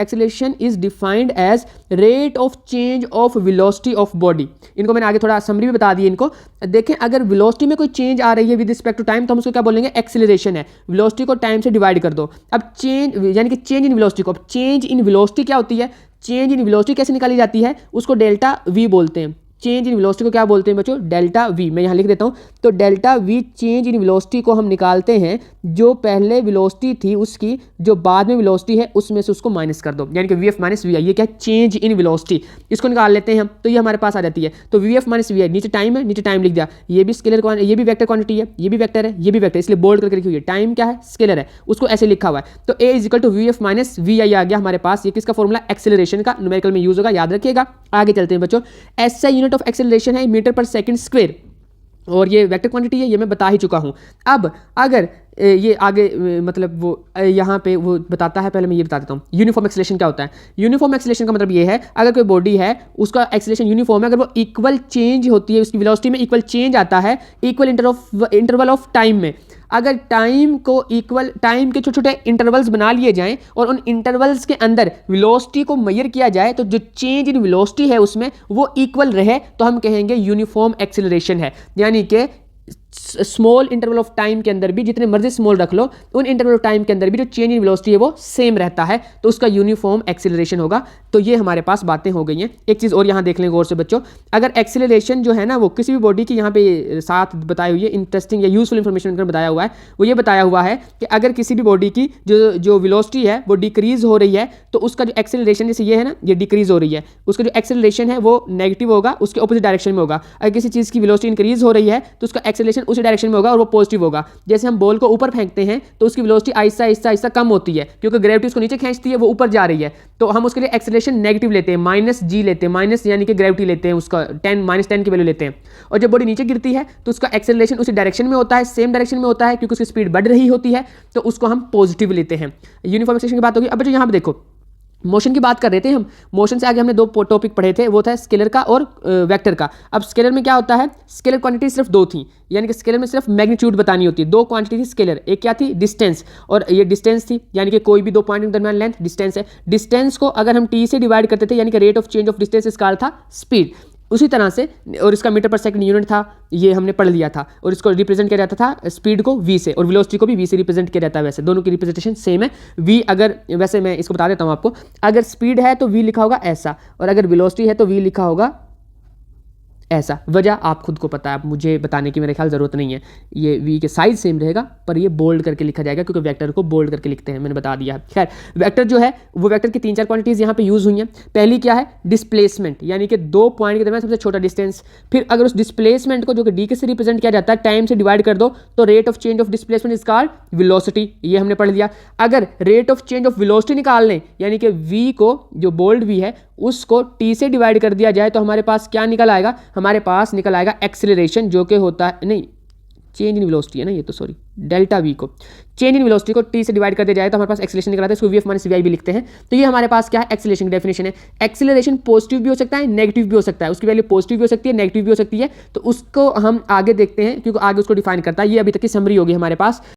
Acceleration is defined as rate of change of velocity of body. इनको मैंने आगे थोड़ा समरी भी बता दी इनको। देखें, अगर वेलोसिटी में कोई चेंज आ रही है विद रिस्पेक्ट टू टाइम तो हम उसको क्या बोलेंगे, एक्सेलरेशन है। वेलोसिटी को टाइम से डिवाइड कर दो। अब चेंज यानी कि चेंज इन वेलोसिटी को, अब चेंज इन वेलोसिटी क्या होती है, चेंज इन वेलोसिटी कैसे निकाली जाती है, उसको डेल्टा वी बोलते हैं। चेंज इन वेलोसिटी को क्या बोलते हैं बच्चों, डेल्टा वी। मैं यहाँ लिख देता हूँ, तो delta we change in velocity को हम निकालते हैं जो पहले वेलोसिटी थी उसकी, जो बाद में वेलोसिटी है उसमें से उसको माइनस कर दो, यानी कि वी एफ माइनस वी आई। ये क्या है, चेंज इन वेलोसिटी। इसको निकाल लेते हैं हम, तो ये हमारे पास आ जाती है। तो वी एफ माइनस वी आई, नीचे टाइम है, नीचे टाइम लिख दिया। ये भी स्केलर, ये भी वेक्टर क्वांटिटी है, ये भी वेक्टर है, ये भी वेक्टर, इसलिए बोल्ड करके लिखी हुई है। टाइम क्या है, स्केलर है, उसको ऐसे लिखा हुआ है। तो a is equal to v f minus v i आ गया हमारे पास। ये किसका फॉर्मूला, एक्सेलरेशन का, न्यूमेरिकल में यूज होगा, याद रखिएगा। आगे चलते हैं बच्चों। एसआई यूनिट ऑफ एक्सेलरेशन है मीटर पर सेकंड स्क्वायर, और ये वेक्टर क्वांटिटी है, ये मैं बता ही चुका हूं। अब अगर ये आगे मतलब वो यहाँ पे वो बताता है, पहले मैं ये बता देता हूँ यूनिफॉर्म एक्सेलरेशन क्या होता है। यूनिफॉर्म एक्सेलरेशन का मतलब ये है, अगर कोई बॉडी है उसका एक्सेलरेशन यूनिफॉर्म है, अगर वो इक्वल चेंज होती है, उसकी वेलोसिटी में इक्वल चेंज आता है इक्वल इंटरवल ऑफ टाइम में। अगर टाइम को इक्वल, टाइम के छोटे छोटे इंटरवल्स बना लिए जाएं और उन इंटरवल्स के अंदर वेलोसिटी को मेजर किया जाए, तो जो चेंज इन वेलोसिटी है उसमें वो इक्वल रहे, तो हम कहेंगे यूनिफॉर्म एक्सेलरेशन है। यानी कि स्मॉल इंटरवल ऑफ टाइम के अंदर भी, जितने मर्जी स्मॉल रख लो, उन इंटरवल ऑफ टाइम के अंदर भी जो चेंज इन वेलोसिटी है वो सेम रहता है, तो उसका यूनिफॉर्म एक्सेलरेशन होगा। तो ये हमारे पास बातें हो गई हैं। एक चीज़ और यहाँ देख लें गौर से बच्चों, अगर एक्सेलरेशन जो है ना वो किसी भी बॉडी की यहाँ पे साथ बताई हुई है, इंटरेस्टिंग या यूजफुल इंफॉर्मेशन बताया हुआ है, वो ये बताया हुआ है कि अगर किसी भी बॉडी की जो वेलोसिटी है वो डिक्रीज हो रही है, तो उसका जो एक्सेलरेशन, जैसे ये है ना, ये डिक्रीज हो रही है, उसका जो एक्सेलरेशन है वो नेगेटिव होगा, उसके ऑपोजिट डायरेक्शन में होगा। अगर किसी चीज़ की वेलोसिटी इंक्रीज हो रही है तो उसका एक्सेलरेशन उसी डायरेक्शन में होगा और वो पॉजिटिव होगा। जैसे हम बॉल को ऊपर फेंकते हैं तो उसकी वेलोसिटी आहिस्ता आहिस्ता आहिस्ता कम होती है, क्योंकि ग्रेविटी उसको नीचे खींचती है, वो ऊपर जा रही है, तो हम उसके लिए एक्सेलरेशन नेगेटिव लेते हैं, माइनस जी लेते हैं, माइनस यानी कि ग्रेविटी लेते हैं, उसका 10 -10 की वैल्यू लेते हैं। और जब बॉडी नीचे गिरती है तो उसका एक्सेलरेशन उसी डायरेक्शन में होता है, सेम डायरेक्शन में होता है, क्योंकि उसकी स्पीड बढ़ रही होती है, तो उसको हम पॉजिटिव लेते हैं। यूनिफॉर्म एक्सेलरेशन की बात होगी। अब जो यहाँ पे देखो, मोशन की बात कर रहे थे हम, मोशन से आगे हमने दो टॉपिक पढ़े थे, वो था स्केलर का और वेक्टर का। अब स्केलर में क्या होता है, स्केलर क्वांटिटी सिर्फ दो थी, यानी कि स्केलर में सिर्फ मैग्नीट्यूड बतानी होती है। दो क्वांटिटी थी स्केलर, एक क्या थी, डिस्टेंस, और ये डिस्टेंस थी, यानी कि कोई भी दो पॉइंट के दरमियान लेंथ डिस्टेंस है। डिस्टेंस को अगर हम टी से डिवाइड करते थे, यानी कि rate of change of distance इसका था स्पीड, उसी तरह से, और इसका मीटर पर सेकंड यूनिट था, ये हमने पढ़ लिया था, और इसको रिप्रेजेंट किया जाता था स्पीड को वी से, और वेलोसिटी को भी वी से रिप्रेजेंट किया जाता है। वैसे दोनों की रिप्रेजेंटेशन सेम है। वी अगर, वैसे मैं इसको बता देता हूँ आपको, अगर स्पीड है तो वी लिखा होगा ऐसा, और अगर वेलोसिटी है तो वी लिखा होगा ऐसा। वजह आप खुद को पता है, मुझे बताने की मेरे ख्याल ज़रूरत नहीं है। ये वी के साइज सेम रहेगा, पर ये बोल्ड करके लिखा जाएगा, क्योंकि वेक्टर को बोल्ड करके लिखते हैं, मैंने बता दिया। खैर, वेक्टर जो है वो वेक्टर की 3-4 क्वांटिटीज़ यहाँ पे यूज़ हुई हैं। पहली क्या है, डिस्प्लेसमेंट, यानी कि दो पॉइंट के दरमियान सबसे छोटा डिस्टेंस। फिर अगर उस डिस्प्लेसमेंट को, जो कि डी के से रिप्रेजेंट किया जाता है, टाइम से डिवाइड कर दो, तो rate of change of displacement is called velocity, ये हमने पढ़ लिया। अगर rate of change of velocity निकाल लें, यानी कि वी को, जो बोल्ड वी है, उसको टी से डिवाइड कर दिया जाए, तो हमारे पास क्या निकल आएगा, हमारे पास निकल आएगा एक्सेलरेशन, जो कि होता है, नहीं, चेंज इन वेलोसिटी है ना ये तो, सॉरी, डेल्टा वी को, चेंज इन वेलोसिटी को टी से डिवाइड कर दिया जाए तो हमारे पास एक्सेलरेशन निकल आता है, इसको वी एफ माइनस वी आई भी लिखते हैं। तो ये हमारे पास क्या है, एक्सेलरेशन की डेफिनेशन है। एक्सेलरेशन पॉजिटिव भी हो सकता है, नेगेटिव भी हो सकता है, उसकी वैल्यू पॉजिटिव भी हो सकती है, नेगेटिव भी हो सकती है, तो उसको हम आगे देखते हैं, क्योंकि आगे उसको डिफाइन करता है। ये अभी तक की समरी होगी हमारे पास।